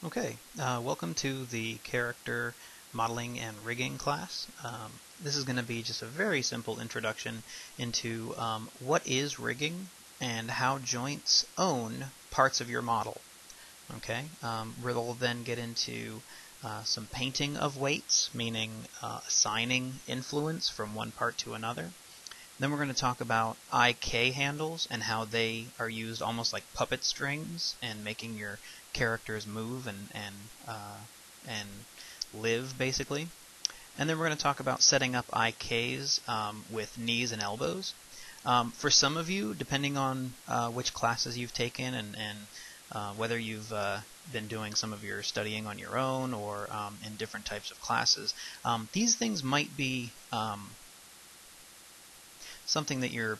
Okay, welcome to the character modeling and rigging class. This is going to be just a very simple introduction into what is rigging and how joints own parts of your model. Okay, we'll then get into some painting of weights, meaning assigning influence from one part to another. Then we're going to talk about IK handles and how they are used almost like puppet strings and making your characters move and live basically. And then we're going to talk about setting up IKs with knees and elbows. For some of you, depending on which classes you've taken and whether you've been doing some of your studying on your own or in different types of classes, these things might be something that you're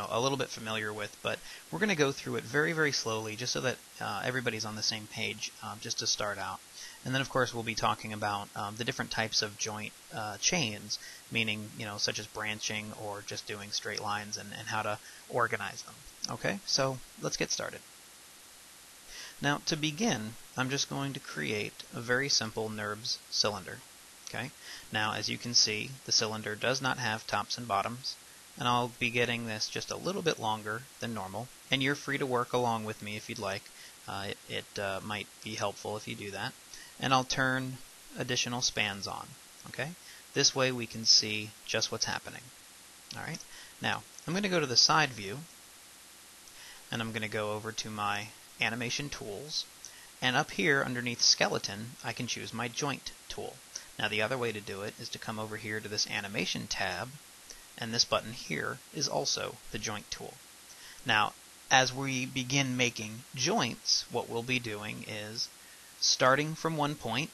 a little bit familiar with, but we're going to go through it very, very slowly just so that everybody's on the same page just to start out. And then, of course, we'll be talking about the different types of joint chains, meaning, such as branching or just doing straight lines and how to organize them. Okay, so let's get started. Now, to begin, I'm just going to create a very simple NURBS cylinder. Okay, now, as you can see, the cylinder does not have tops and bottoms, and I'll be getting this just a little bit longer than normal, and you're free to work along with me if you'd like. It might be helpful if you do that. And I'll turn additional spans on. Okay, this way we can see just what's happening. Alright, now I'm going to go to the side view, and I'm going to go over to my animation tools, and up here underneath skeleton I can choose my joint tool. Now the other way to do it is to come over here to this animation tab, and this button here is also the joint tool. Now, as we begin making joints, what we'll be doing is starting from one point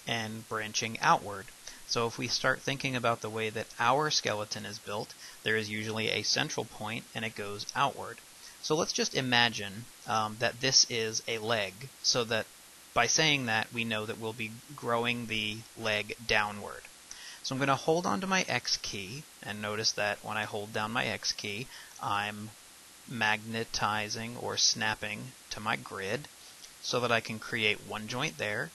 and branching outward. So if we start thinking about the way that our skeleton is built, there is usually a central point and it goes outward. So let's just imagine that this is a leg, so that by saying that we know that we'll be growing the leg downward. So I'm going to hold on to my X key, and notice that when I hold down my X key, I'm magnetizing or snapping to my grid so that I can create one joint there,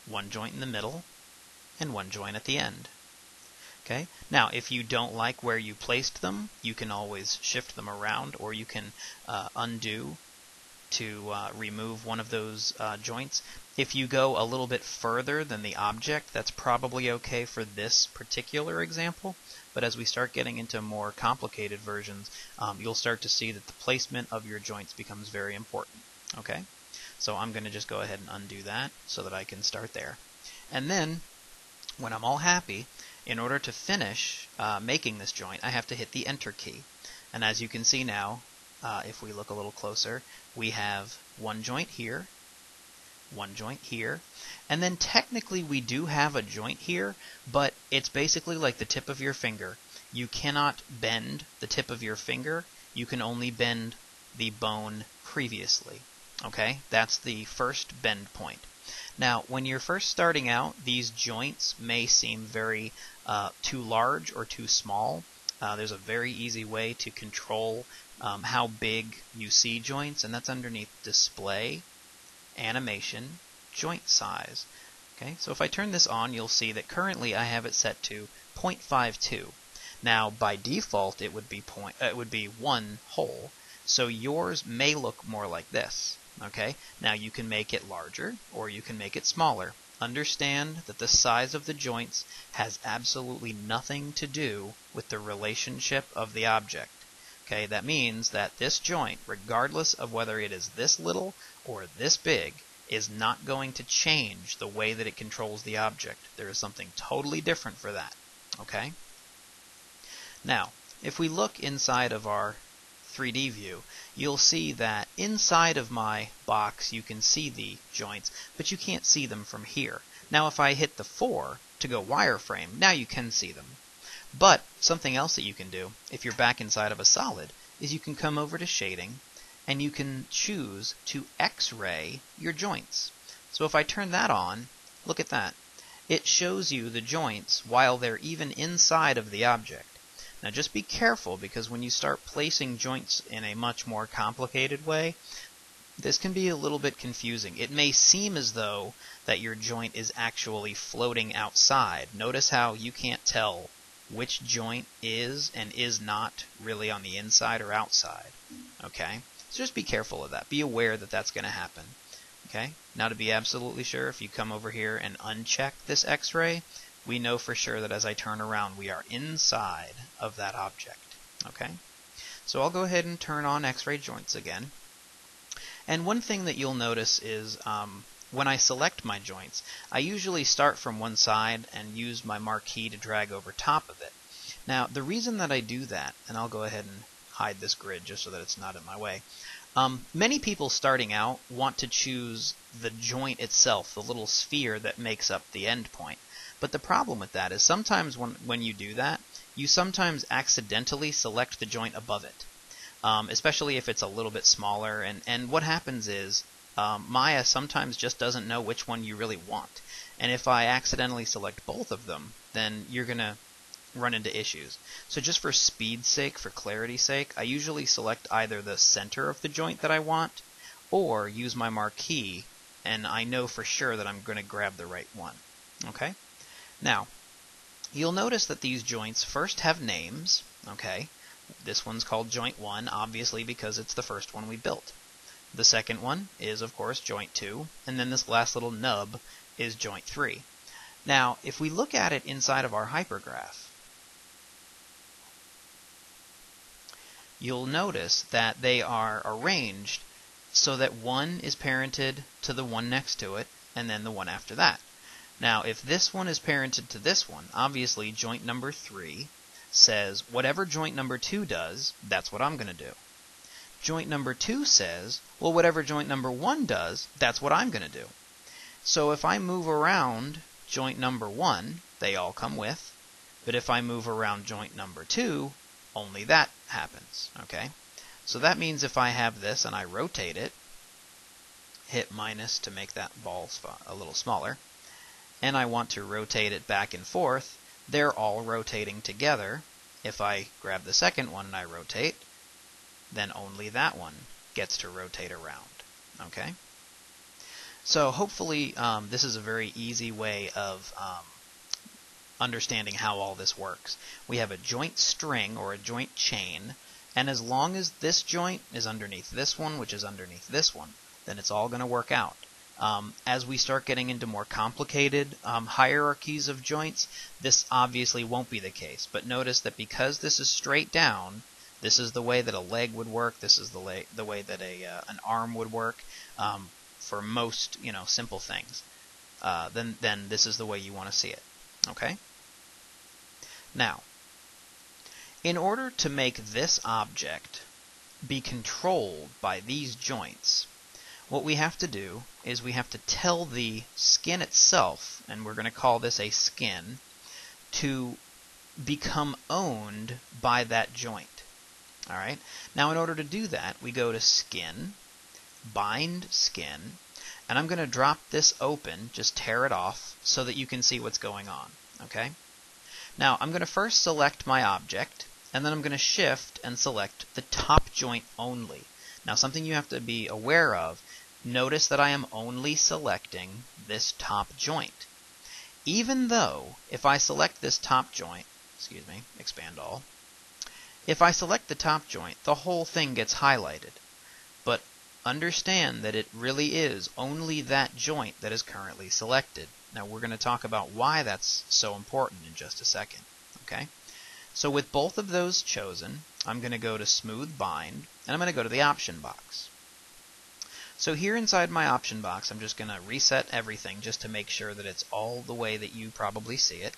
one joint in the middle, and one joint at the end. Okay? Now, if you don't like where you placed them, you can always shift them around, or you can undo to remove one of those joints. If you go a little bit further than the object, that's probably okay for this particular example, but as we start getting into more complicated versions, you'll start to see that the placement of your joints becomes very important. Okay? So I'm going to just go ahead and undo that so that I can start there. And then, when I'm all happy, in order to finish making this joint, I have to hit the Enter key. And as you can see now, if we look a little closer, we have one joint here, one joint here, and then technically we do have a joint here, but it's basically like the tip of your finger. You cannot bend the tip of your finger, you can only bend the bone previously. Okay, that's the first bend point. Now, when you're first starting out, these joints may seem very too large or too small. There's a very easy way to control how big you see joints, and that's underneath Display, Animation, Joint Size. Okay, so if I turn this on, you'll see that currently I have it set to 0.52. Now, by default, it would be one whole, so yours may look more like this. Okay, now you can make it larger or you can make it smaller. Understand that the size of the joints has absolutely nothing to do with the relationship of the object. Okay, that means that this joint, regardless of whether it is this little or this big, is not going to change the way that it controls the object. There is something totally different for that. Okay? Now, if we look inside of our 3D view, you'll see that inside of my box you can see the joints, but you can't see them from here. Now if I hit the 4 to go wireframe, now you can see them. But something else that you can do, if you're back inside of a solid, is you can come over to shading, and you can choose to X-ray your joints. So if I turn that on, look at that. It shows you the joints while they're even inside of the object. Now just be careful, because when you start placing joints in a much more complicated way, this can be a little bit confusing. It may seem as though that your joint is actually floating outside. Notice how you can't tell which joint is and is not really on the inside or outside. Okay? So just be careful of that. Be aware that that's going to happen. Okay? Now to be absolutely sure, if you come over here and uncheck this X-ray, we know for sure that as I turn around, we are inside of that object. Okay? So I'll go ahead and turn on X-ray joints again. And one thing that you'll notice is when I select my joints, I usually start from one side and use my marquee to drag over top of it. Now, the reason that I do that, and I'll go ahead and hide this grid just so that it's not in my way, many people starting out want to choose the joint itself, the little sphere that makes up the endpoint. But the problem with that is sometimes when you do that, you sometimes accidentally select the joint above it. Especially if it's a little bit smaller. And what happens is Maya sometimes just doesn't know which one you really want. And if I accidentally select both of them, then you're going to run into issues. So just for speed's sake, for clarity's sake, I usually select either the center of the joint that I want or use my marquee, and I know for sure that I'm going to grab the right one. Okay? Now, you'll notice that these joints first have names. Okay? This one's called joint 1, obviously because it's the first one we built. The second one is, of course, joint 2, and then this last little nub is joint 3. Now, if we look at it inside of our hypergraph, you'll notice that they are arranged so that one is parented to the one next to it, and then the one after that. Now, if this one is parented to this one, obviously joint number 3 says whatever joint number 2 does, that's what I'm going to do. Joint number 2 says, well, whatever joint number 1 does, that's what I'm going to do. So if I move around joint number 1, they all come with, but if I move around joint number 2, only that happens. Okay? So that means if I have this and I rotate it, hit minus to make that ball a little smaller, and I want to rotate it back and forth, they're all rotating together. If I grab the second one and I rotate, then only that one gets to rotate around. Okay? So hopefully this is a very easy way of understanding how all this works. We have a joint string or a joint chain, and as long as this joint is underneath this one, which is underneath this one, then it's all going to work out. As we start getting into more complicated hierarchies of joints, this obviously won't be the case. But notice that because this is straight down, this is the way that a leg would work. This is the way that an arm would work for most simple things. Then this is the way you want to see it. Okay? Now, in order to make this object be controlled by these joints, what we have to do is we have to tell the skin itself, and we're going to call this a skin, to become owned by that joint. All right? Now, in order to do that, we go to Skin, Bind Skin, and I'm going to drop this open, just tear it off, so that you can see what's going on. Okay? Now, I'm going to first select my object, and then I'm going to shift and select the top joint only. Now, something you have to be aware of, notice that I am only selecting this top joint. Even though, if I select this top joint, expand all, if I select the top joint, the whole thing gets highlighted. But understand that it really is only that joint that is currently selected. Now, we're going to talk about why that's so important in just a second. Okay? So with both of those chosen, I'm going to go to Smooth Bind, and I'm going to go to the option box. So here inside my option box, I'm just going to reset everything just to make sure that it's all the way that you probably see it.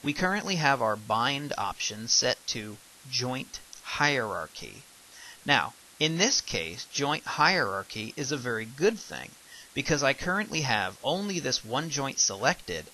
We currently have our bind option set to joint hierarchy. Now, in this case, joint hierarchy is a very good thing because I currently have only this one joint selected,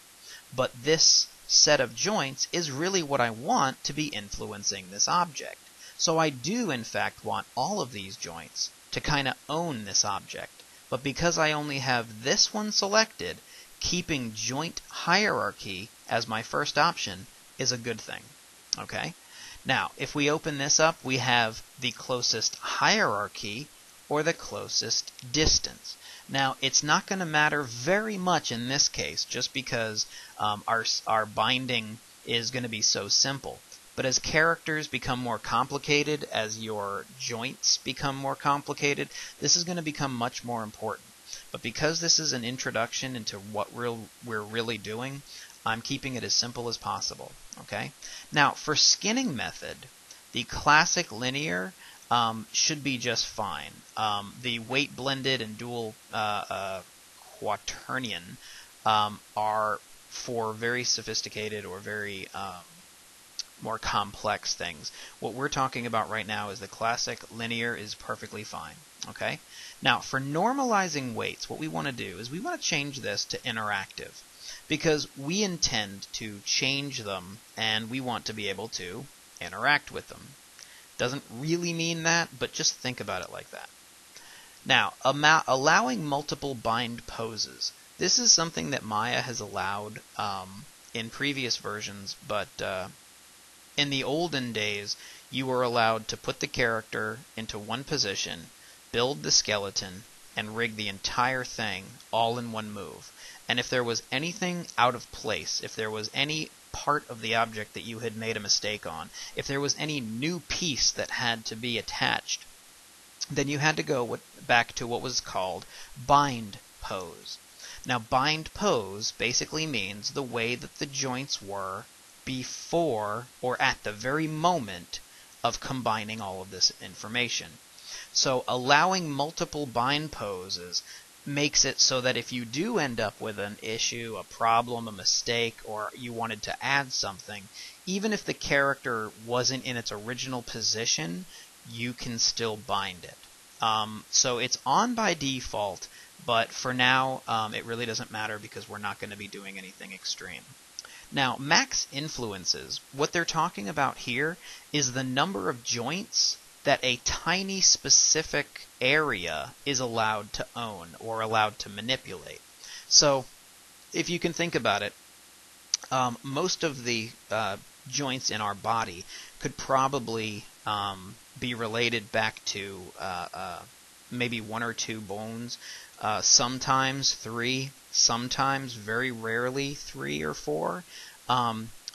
but this set of joints is really what I want to be influencing this object. So I do, in fact, want all of these joints to kind of own this object. But because I only have this one selected, keeping joint hierarchy as my first option is a good thing. Okay? Now, if we open this up, we have the closest hierarchy or the closest distance. Now, it's not going to matter very much in this case, just because our binding is going to be so simple. But as characters become more complicated, as your joints become more complicated, this is going to become much more important. But because this is an introduction into what we're really doing, I'm keeping it as simple as possible. Okay? Now, for skinning method, the classic linear should be just fine. The weight blended and dual quaternion are for very sophisticated or very more complex things. What we're talking about right now is the classic linear is perfectly fine. Okay? Now, for normalizing weights, what we want to do is we want to change this to interactive, because we intend to change them and we want to be able to interact with them. Doesn't really mean that, but just think about it like that. Now, allowing multiple bind poses. This is something that Maya has allowed in previous versions, but in the olden days, you were allowed to put the character into one position, build the skeleton, and rig the entire thing all in one move. And if there was anything out of place, if there was any part of the object that you had made a mistake on, if there was any new piece that had to be attached, then you had to go back to what was called bind pose. Now, bind pose basically means the way that the joints were before or at the very moment of combining all of this information. So allowing multiple bind poses makes it so that if you do end up with an issue, a problem, a mistake, or you wanted to add something, even if the character wasn't in its original position, you can still bind it. So it's on by default, but for now it really doesn't matter because we're not going to be doing anything extreme. Now, max influences, what they're talking about here is the number of joints that a tiny specific area is allowed to own or allowed to manipulate. So, if you can think about it, most of the joints in our body could probably be related back to maybe one or two bones, sometimes three, sometimes very rarely 3 or 4.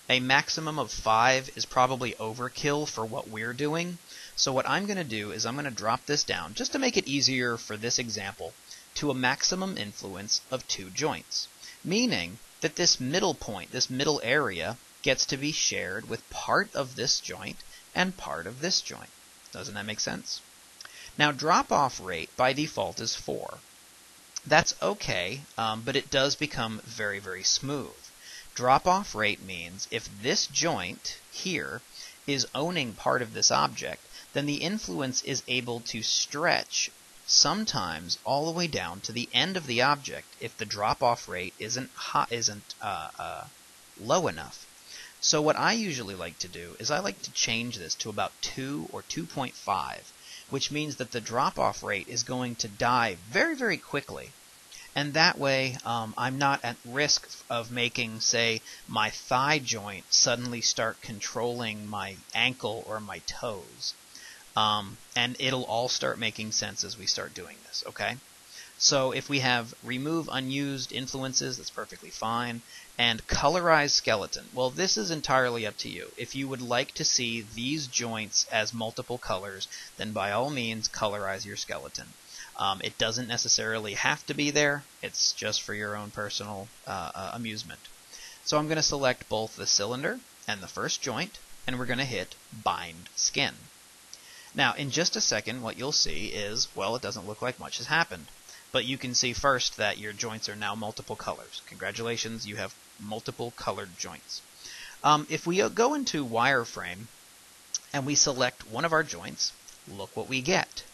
A maximum of 5 is probably overkill for what we're doing. So what I'm going to do is I'm going to drop this down, just to make it easier for this example, to a maximum influence of 2 joints. Meaning that this middle point, this middle area, gets to be shared with part of this joint and part of this joint. Doesn't that make sense? Now, drop-off rate by default is 4. That's okay, but it does become very, very smooth. Drop-off rate means if this joint here is owning part of this object, then the influence is able to stretch sometimes all the way down to the end of the object if the drop-off rate isn't low enough. So what I usually like to do is I like to change this to about 2 or 2.5, which means that the drop-off rate is going to die very, very quickly. And that way, I'm not at risk of making, say, my thigh joint suddenly start controlling my ankle or my toes. And it'll all start making sense as we start doing this, okay? So if we have remove unused influences, that's perfectly fine. And colorize skeleton. Well, this is entirely up to you. If you would like to see these joints as multiple colors, then by all means colorize your skeleton. It doesn't necessarily have to be there. It's just for your own personal amusement. So I'm going to select both the cylinder and the first joint, and we're going to hit Bind Skin. Now, in just a second, what you'll see is, well, it doesn't look like much has happened. But you can see first that your joints are now multiple colors. Congratulations, you have multiple colored joints. If we go into Wireframe and we select one of our joints, look what we get.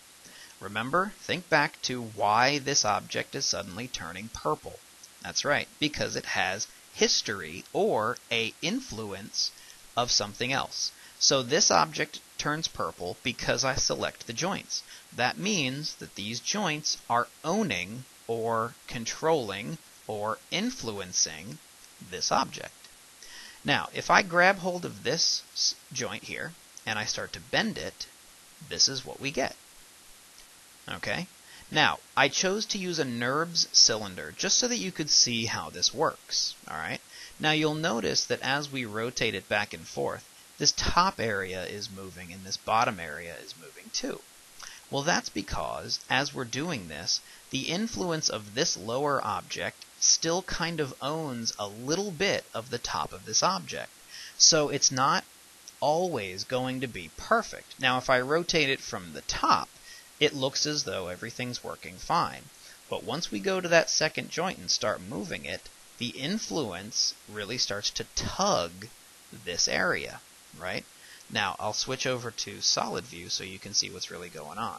Remember, think back to why this object is suddenly turning purple. That's right, because it has history or a influence of something else. So this object turns purple because I select the joints. That means that these joints are owning or controlling or influencing this object. Now, if I grab hold of this joint here and I start to bend it, this is what we get. Okay? Now, I chose to use a NURBS cylinder just so that you could see how this works. Alright? Now you'll notice that as we rotate it back and forth, this top area is moving and this bottom area is moving too. Well, that's because, as we're doing this, the influence of this lower object still kind of owns a little bit of the top of this object. So it's not always going to be perfect. Now, if I rotate it from the top, it looks as though everything's working fine. But once we go to that second joint and start moving it, the influence really starts to tug this area, right? Now, I'll switch over to solid view so you can see what's really going on.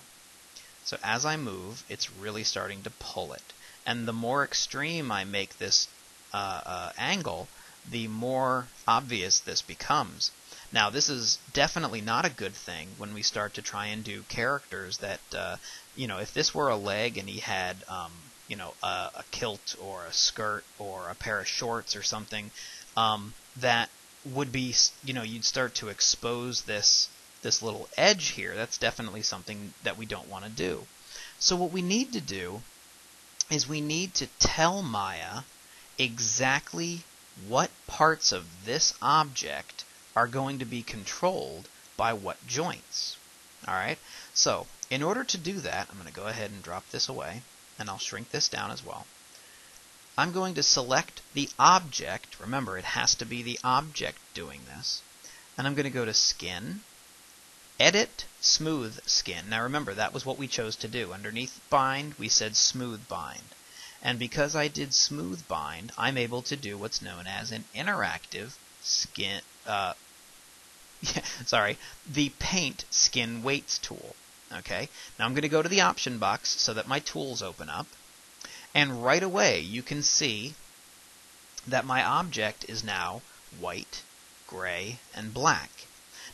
So as I move, it's really starting to pull it. And the more extreme I make this angle, the more obvious this becomes. Now, this is definitely not a good thing when we start to try and do characters that, if this were a leg and he had, a kilt or a skirt or a pair of shorts or something, that would be, you'd start to expose this little edge here. That's definitely something that we don't want to do. So what we need to do is we need to tell Maya exactly what parts of this object are going to be controlled by what joints. Alright, so in order to do that, I'm going to go ahead and drop this away, and I'll shrink this down as well. I'm going to select the object. Remember, it has to be the object doing this. And I'm going to go to Skin, Edit Smooth Skin. Now remember, that was what we chose to do. Underneath Bind, we said Smooth Bind. And because I did Smooth Bind, I'm able to do what's known as an interactive skin, the Paint Skin Weights tool. Okay, now I'm going to go to the option box so that my tools open up. And right away, you can see that my object is now white, gray, and black.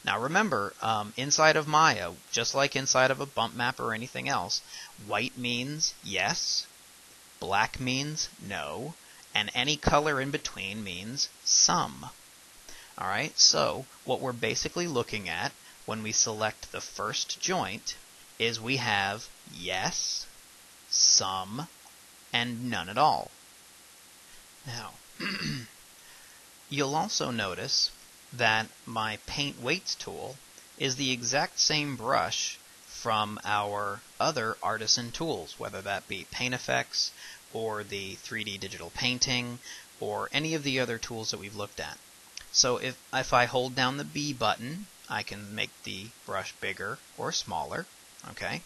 Now remember, inside of Maya, just like inside of a bump map or anything else, white means yes, black means no, and any color in between means some. Alright, so what we're basically looking at when we select the first joint is we have yes, some, and none at all. Now, you'll also notice that my Paint Weights tool is the exact same brush from our other artisan tools, whether that be Paint Effects or the 3D digital painting or any of the other tools that we've looked at. So if I hold down the B button, I can make the brush bigger or smaller, okay?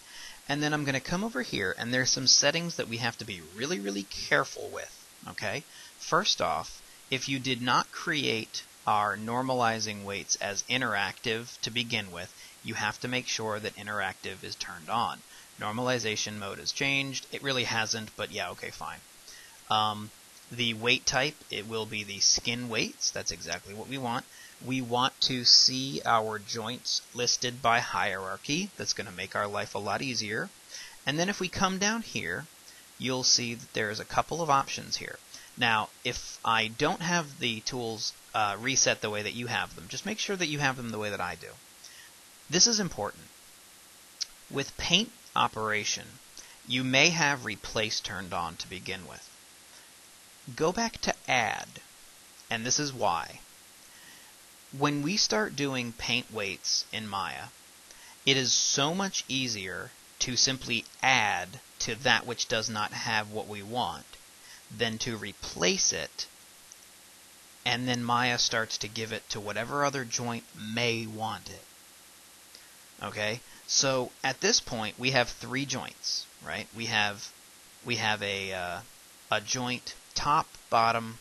And then I'm going to come over here, and there's some settings that we have to be really, really careful with, okay? First off, if you did not create our normalizing weights as interactive to begin with, you have to make sure that interactive is turned on. Normalization mode has changed. It really hasn't, but yeah, okay, fine. The weight type, it will be the skin weights. That's exactly what we want. We want to see our joints listed by hierarchy. That's going to make our life a lot easier. And then if we come down here, you'll see that there's a couple of options here. Now, if I don't have the tools reset the way that you have them, just make sure that you have them the way that I do. This is important. With paint operation, you may have replace turned on to begin with. Go back to add, and this is why. When we start doing paint weights in Maya, it is so much easier to simply add to that which does not have what we want than to replace it, and then Maya starts to give it to whatever other joint may want it. Okay, so at this point we have three joints, right? We have a joint top, bottom.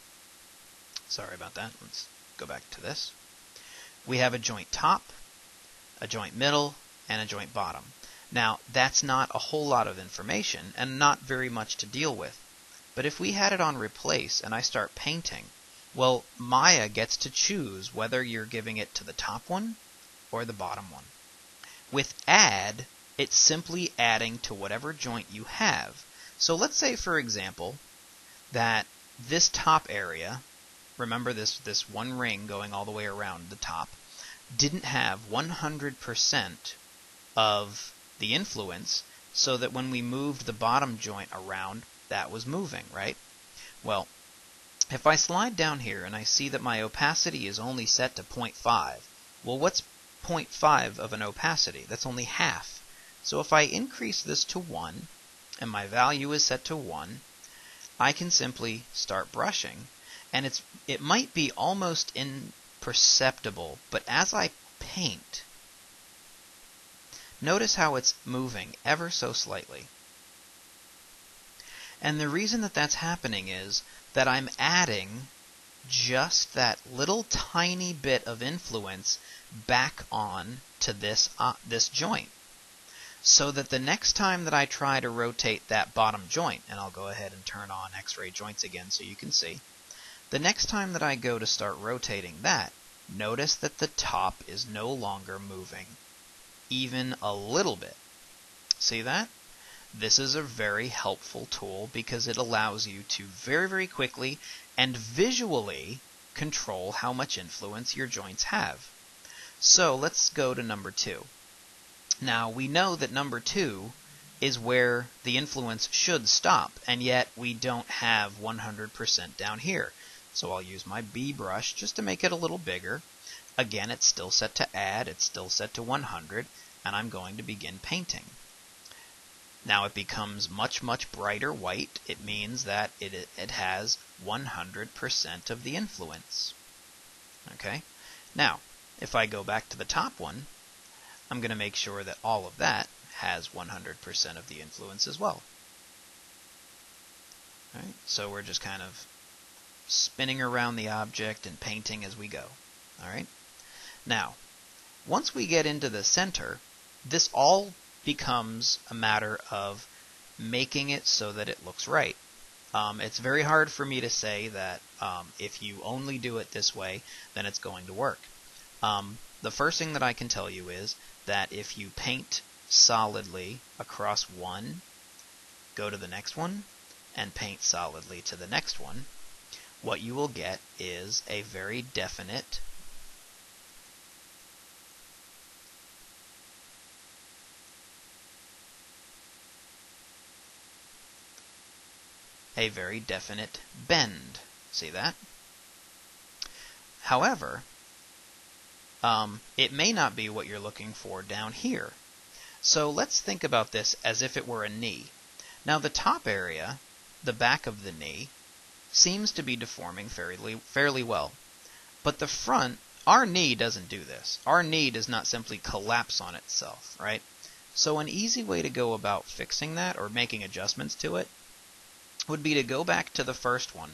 Sorry about that. Let's go back to this. We have a joint top, a joint middle, and a joint bottom. Now, that's not a whole lot of information and not very much to deal with. But if we had it on replace and I start painting, well, Maya gets to choose whether you're giving it to the top one or the bottom one. With add, it's simply adding to whatever joint you have. So let's say, for example, that this top area, remember this one ring going all the way around the top, didn't have 100% of the influence, so that when we moved the bottom joint around, that was moving, right? Well, if I slide down here and I see that my opacity is only set to 0.5, well, what's 0.5 of an opacity? That's only half. So if I increase this to 1, and my value is set to 1, I can simply start brushing, and it might be almost imperceptible, but as I paint, notice how it's moving ever so slightly. And the reason that that's happening is that I'm adding just that little tiny bit of influence back on to this joint, so that the next time that I try to rotate that bottom joint, and I'll go ahead and turn on X-ray joints again so you can see, the next time that I go to start rotating that, notice that the top is no longer moving even a little bit. See that? This is a very helpful tool because it allows you to very, very quickly and visually control how much influence your joints have. So let's go to number 2. Now, we know that number 2 is where the influence should stop, and yet we don't have 100% down here. So I'll use my B brush just to make it a little bigger. Again, it's still set to add, it's still set to 100, and I'm going to begin painting. Now it becomes much, much brighter white. It means that it has 100% of the influence. Okay? Now, if I go back to the top one, I'm going to make sure that all of that has 100% of the influence as well. All right? So we're just kind of spinning around the object and painting as we go. All right? Now, once we get into the center, this all becomes a matter of making it so that it looks right. It's very hard for me to say that if you only do it this way, then it's going to work. The first thing that I can tell you is that if you paint solidly across one, go to the next one, and paint solidly to the next one, what you will get is a very definite bend. See that? However, it may not be what you're looking for down here. So let's think about this as if it were a knee. Now the top area, the back of the knee, seems to be deforming fairly well. But the front, our knee doesn't do this. Our knee does not simply collapse on itself, right? So an easy way to go about fixing that or making adjustments to it would be to go back to the first one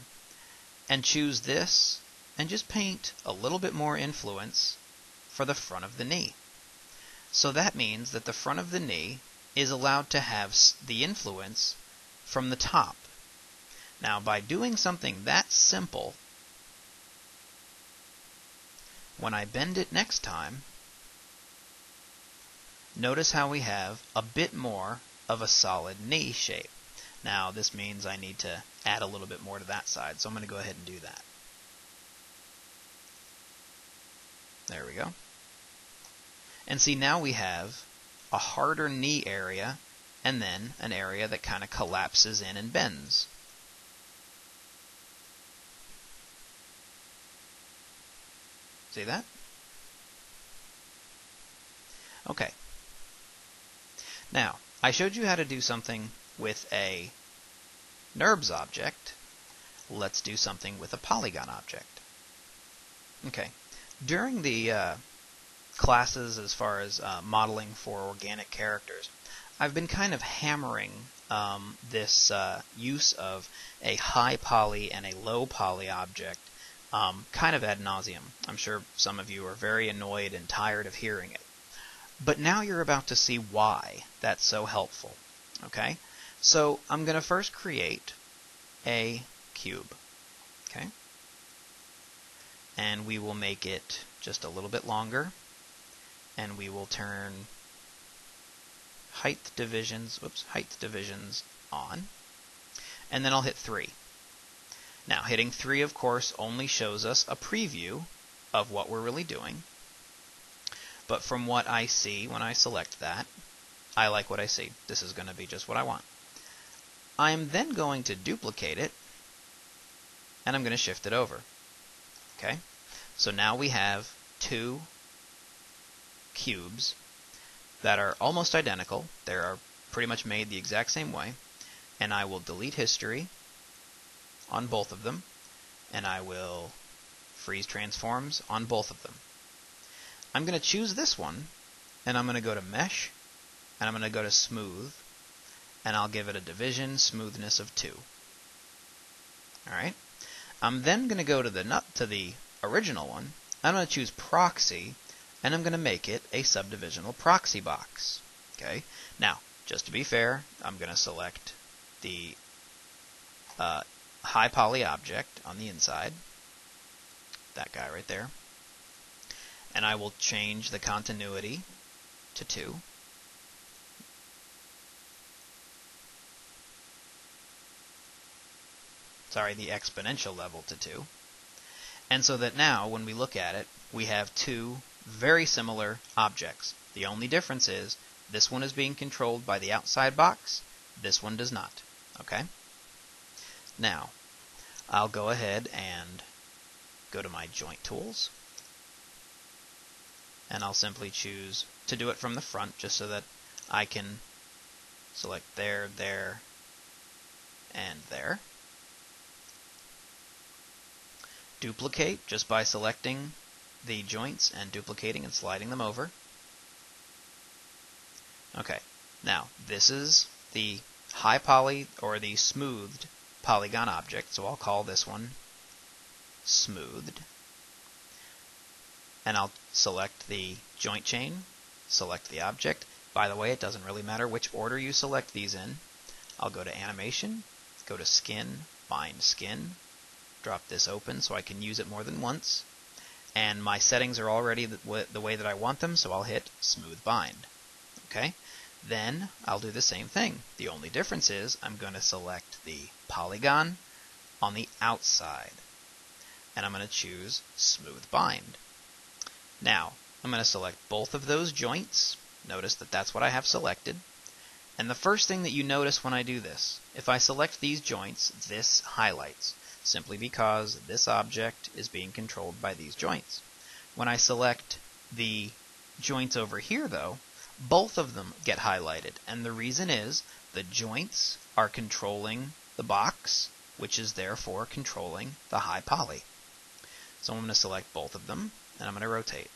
and choose this and just paint a little bit more influence for the front of the knee. So that means that the front of the knee is allowed to have the influence from the top. Now, by doing something that simple, when I bend it next time, notice how we have a bit more of a solid knee shape. Now, this means I need to add a little bit more to that side, so I'm going to go ahead and do that. There we go. And see, now we have a harder knee area and then an area that kind of collapses in and bends. See that? Okay. Now, I showed you how to do something with a NURBS object. Let's do something with a polygon object. Okay. During the classes as far as modeling for organic characters, I've been kind of hammering this use of a high poly and a low poly object kind of ad nauseum. I'm sure some of you are very annoyed and tired of hearing it. But now you're about to see why that's so helpful. Okay? So I'm going to first create a cube. Okay? And we will make it just a little bit longer. And we will turn height divisions on. And then I'll hit 3. Now, hitting 3, of course, only shows us a preview of what we're really doing. But from what I see when I select that, I like what I see. This is going to be just what I want. I'm then going to duplicate it, and I'm going to shift it over. Okay? So now we have two cubes that are almost identical. They are pretty much made the exact same way. And I will delete history on both of them, and I will freeze transforms on both of them. I'm going to choose this one, and I'm going to go to Mesh, and I'm going to go to Smooth, and I'll give it a division smoothness of 2. Alright? I'm then going to go to the original one. I'm going to choose Proxy, and I'm going to make it a subdivisional proxy box. Okay? Now, just to be fair, I'm going to select the high poly object on the inside, that guy right there, and I will change the continuity to 2. Sorry, the exponential level to 2. And so that now, when we look at it, we have two very similar objects. The only difference is this one is being controlled by the outside box, this one does not. Okay? Now, I'll go ahead and go to my Joint Tools, and I'll simply choose to do it from the front just so that I can select there, there, and there. Duplicate just by selecting the joints and duplicating and sliding them over. Okay, now this is the high poly or the smoothed polygon object, so I'll call this one smoothed. And I'll select the joint chain, select the object. By the way, it doesn't really matter which order you select these in. I'll go to Animation, go to Skin, Bind Skin, drop this open so I can use it more than once. And my settings are already the way that I want them, so I'll hit Smooth Bind. Okay? Then I'll do the same thing. The only difference is I'm going to select the polygon on the outside. And I'm going to choose Smooth Bind. Now, I'm going to select both of those joints. Notice that that's what I have selected. And the first thing that you notice when I do this, if I select these joints, this highlights, simply because this object is being controlled by these joints. When I select the joints over here, though, both of them get highlighted. And the reason is the joints are controlling the box, which is therefore controlling the high poly. So I'm going to select both of them, and I'm going to rotate.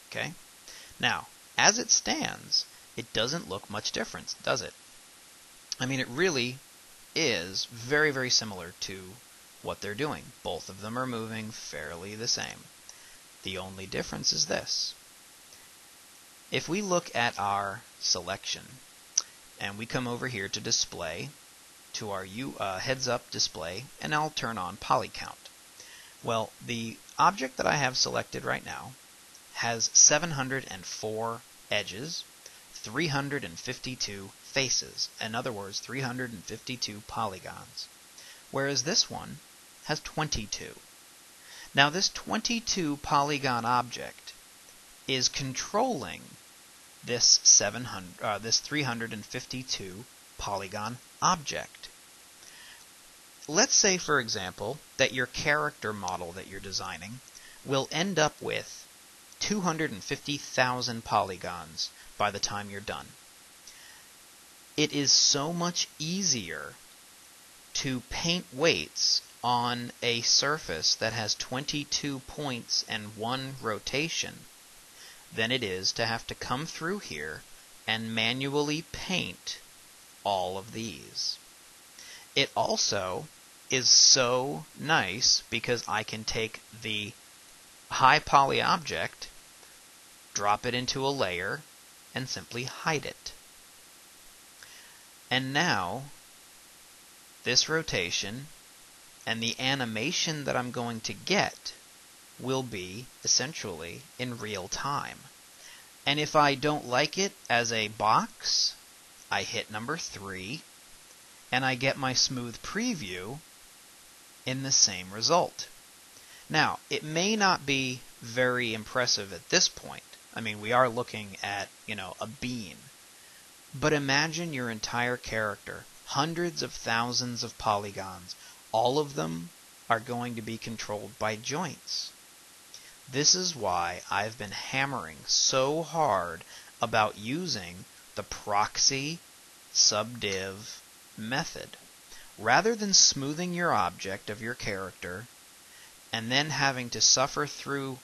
Okay? Now, as it stands, it doesn't look much different, does it? I mean, it really is very, very similar to what they're doing. Both of them are moving fairly the same. The only difference is this. If we look at our selection, and we come over here to Display, to our heads-up display, and I'll turn on Poly Count. Well, the object that I have selected right now has 704 edges, 352 faces, in other words, 352 polygons, whereas this one has 22. Now, this 22 polygon object is controlling this 352 polygon object. Let's say, for example, that your character model that you're designing will end up with 250,000 polygons by the time you're done. It is so much easier to paint weights on a surface that has 22 points and 1 rotation than it is to have to come through here and manually paint all of these. It also is so nice because I can take the high poly object, drop it into a layer, and simply hide it. And now, this rotation and the animation that I'm going to get will be essentially in real time. And if I don't like it as a box, I hit number 3, and I get my smooth preview in the same result. Now, it may not be very impressive at this point, I mean, we are looking at, a bean. But imagine your entire character, hundreds of thousands of polygons. All of them are going to be controlled by joints. This is why I've been hammering so hard about using the proxy subdiv method. Rather than smoothing your object of your character and then having to suffer through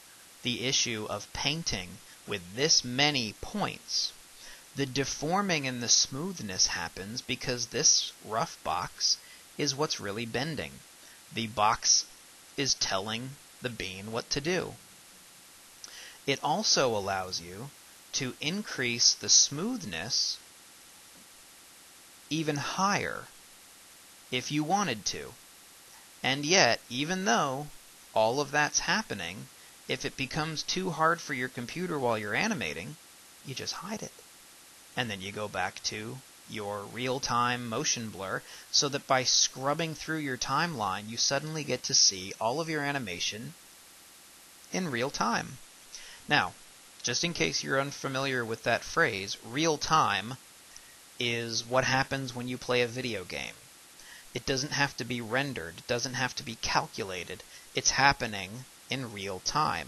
the issue of painting with this many points, the deforming and the smoothness happens because this rough box is what's really bending. The box is telling the bean what to do. It also allows you to increase the smoothness even higher if you wanted to. And yet, even though all of that's happening, if it becomes too hard for your computer while you're animating, you just hide it. And then you go back to your real-time motion blur so that by scrubbing through your timeline, you suddenly get to see all of your animation in real time. Now, just in case you're unfamiliar with that phrase, real time is what happens when you play a video game. It doesn't have to be rendered. It doesn't have to be calculated. It's happening in real time.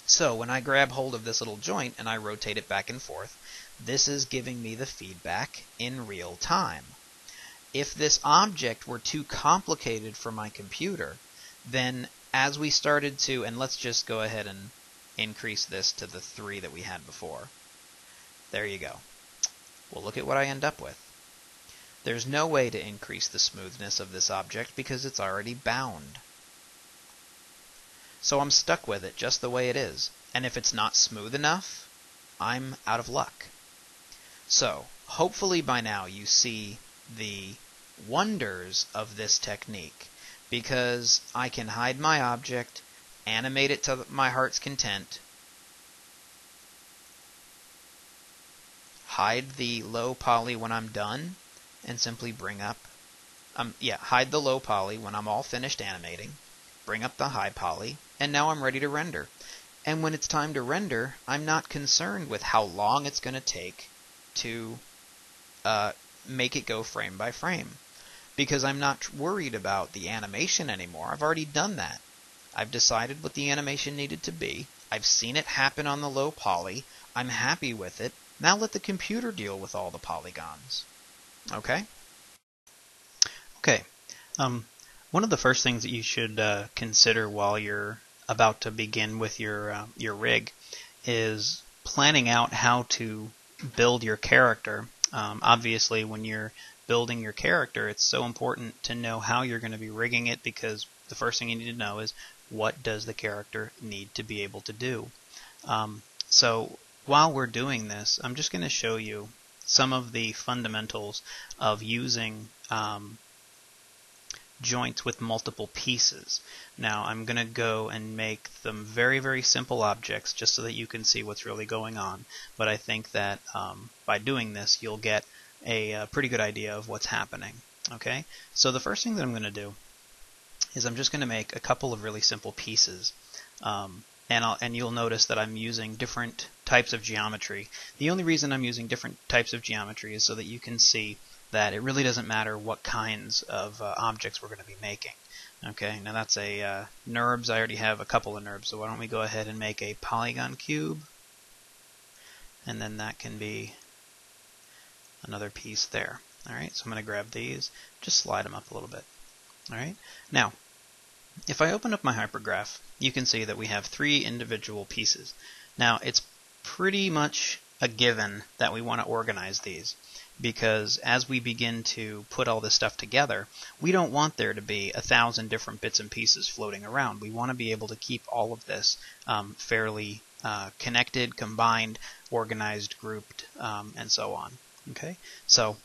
So when I grab hold of this little joint and I rotate it back and forth, this is giving me the feedback in real time. If this object were too complicated for my computer, then as we started to, and let's just go ahead and increase this to the 3 that we had before. There you go. Well, look at what I end up with. There's no way to increase the smoothness of this object because it's already bound. So I'm stuck with it just the way it is. And if it's not smooth enough, I'm out of luck. So, hopefully by now you see the wonders of this technique, because I can hide my object, animate it to my heart's content, hide the low poly when I'm done, and simply bring up, hide the low poly when I'm all finished animating, bring up the high poly, and now I'm ready to render. And when it's time to render, I'm not concerned with how long it's going to take to make it go frame by frame, because I'm not worried about the animation anymore. I've already done that. I've decided what the animation needed to be. I've seen it happen on the low poly. I'm happy with it. Now let the computer deal with all the polygons. Okay? Okay. One of the first things that you should consider while you're about to begin with your rig is planning out how to build your character. Obviously, when you're building your character, it's so important to know how you're going to be rigging it, because the first thing you need to know is what does the character need to be able to do. So while we're doing this, I'm just going to show you some of the fundamentals of using joints with multiple pieces. Now I'm going to go and make them very, very simple objects just so that you can see what's really going on. But I think that by doing this you'll get a pretty good idea of what's happening. Okay? So the first thing that I'm going to do is I'm just going to make a couple of really simple pieces. And you'll notice that I'm using different types of geometry. The only reason I'm using different types of geometry is so that you can see that it really doesn't matter what kinds of objects we're going to be making. Okay, now that's a NURBS. I already have a couple of NURBS, so why don't we go ahead and make a polygon cube, and then that can be another piece there. Alright, so I'm going to grab these, just slide them up a little bit. Alright, now if I open up my hypergraph, you can see that we have 3 individual pieces. Now it's pretty much a given that we want to organize these, because as we begin to put all this stuff together, we don't want there to be 1,000 different bits and pieces floating around. We want to be able to keep all of this fairly connected, combined, organized, grouped, and so on. Okay, so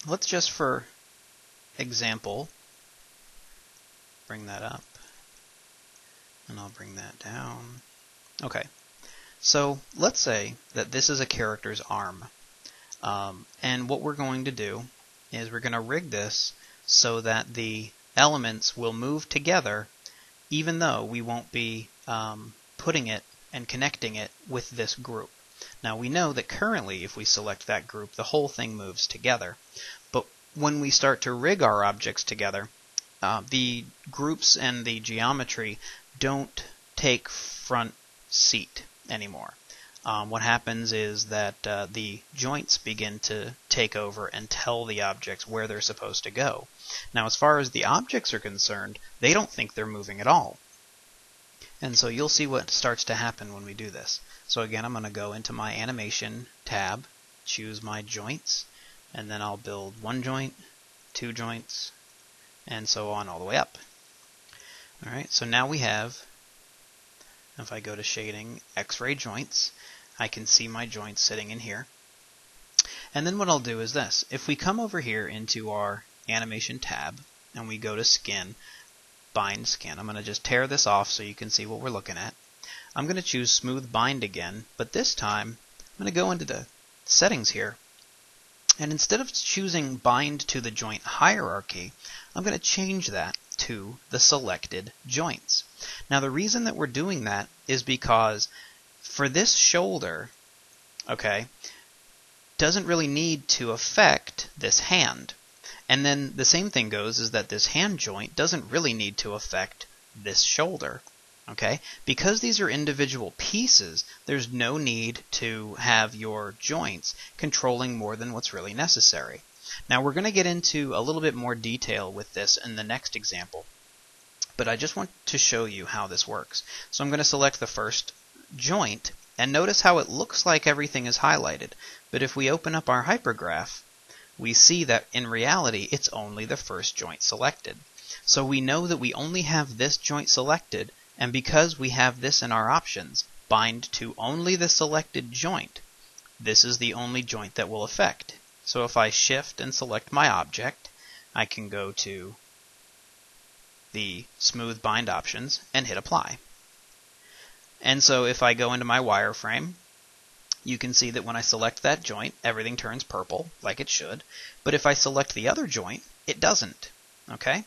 let's just, for example, bring that up, and I'll bring that down. Okay, so let's say that this is a character's arm. And what we're going to do is we're going to rig this so that the elements will move together even though we won't be putting it and connecting it with this group. Now we know that currently if we select that group, the whole thing moves together. But when we start to rig our objects together, the groups and the geometry don't take front seat anymore. What happens is that the joints begin to take over and tell the objects where they're supposed to go. Now, as far as the objects are concerned, they don't think they're moving at all. And so you'll see what starts to happen when we do this. So again, I'm going to go into my animation tab, choose my joints, and then I'll build one joint, two joints, and so on all the way up. Alright, so now we have, if I go to shading, X-ray joints, I can see my joints sitting in here. And then what I'll do is this. If we come over here into our animation tab and we go to skin, bind skin, I'm going to just tear this off so you can see what we're looking at. I'm going to choose smooth bind again, but this time I'm going to go into the settings here, and instead of choosing bind to the joint hierarchy, I'm going to change that to the selected joints. Now the reason that we're doing that is because for this shoulder, okay, doesn't really need to affect this hand. And then the same thing goes is that this hand joint doesn't really need to affect this shoulder. Okay? Because these are individual pieces, there's no need to have your joints controlling more than what's really necessary. Now we're going to get into a little bit more detail with this in the next example, but I just want to show you how this works. So I'm going to select the first joint, and notice how it looks like everything is highlighted, but if we open up our hypergraph, we see that in reality it's only the first joint selected. So we know that we only have this joint selected, and because we have this in our options, bind to only the selected joint, this is the only joint that will affect. So if I shift and select my object, I can go to the smooth bind options and hit apply. And so if I go into my wireframe, you can see that when I select that joint, everything turns purple, like it should. But if I select the other joint, it doesn't. Okay?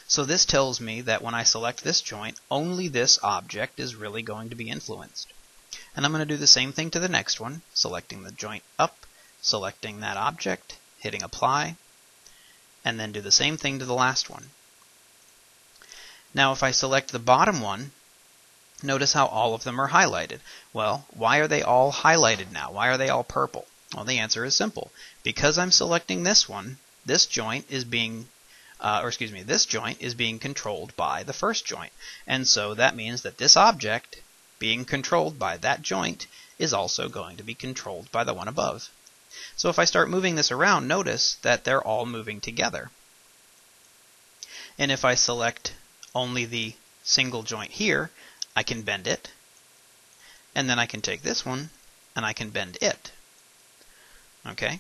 So this tells me that when I select this joint, only this object is really going to be influenced. And I'm going to do the same thing to the next one, selecting the joint up, selecting that object, hitting apply, and then do the same thing to the last one. Now if I select the bottom one, notice how all of them are highlighted. Well, why are they all highlighted now? Why are they all purple? Well, the answer is simple. Because I'm selecting this one, this joint is being this joint is being controlled by the first joint. And so that means that this object being controlled by that joint is also going to be controlled by the one above. So if I start moving this around, notice that they're all moving together. And if I select only the single joint here, I can bend it, and then I can take this one and I can bend it. Okay?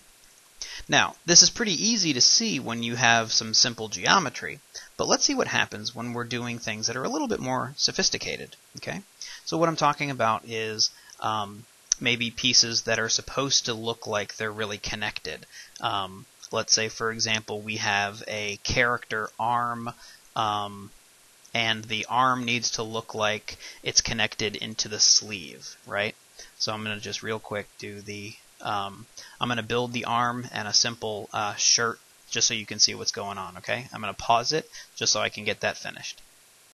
Now, this is pretty easy to see when you have some simple geometry, but let's see what happens when we're doing things that are a little bit more sophisticated. Okay? So what I'm talking about is maybe pieces that are supposed to look like they're really connected. Let's say, for example, we have a character arm, and the arm needs to look like it's connected into the sleeve, right? So I'm going to just real quick do the, I'm going to build the arm and a simple shirt just so you can see what's going on, okay? I'm going to pause it just so I can get that finished.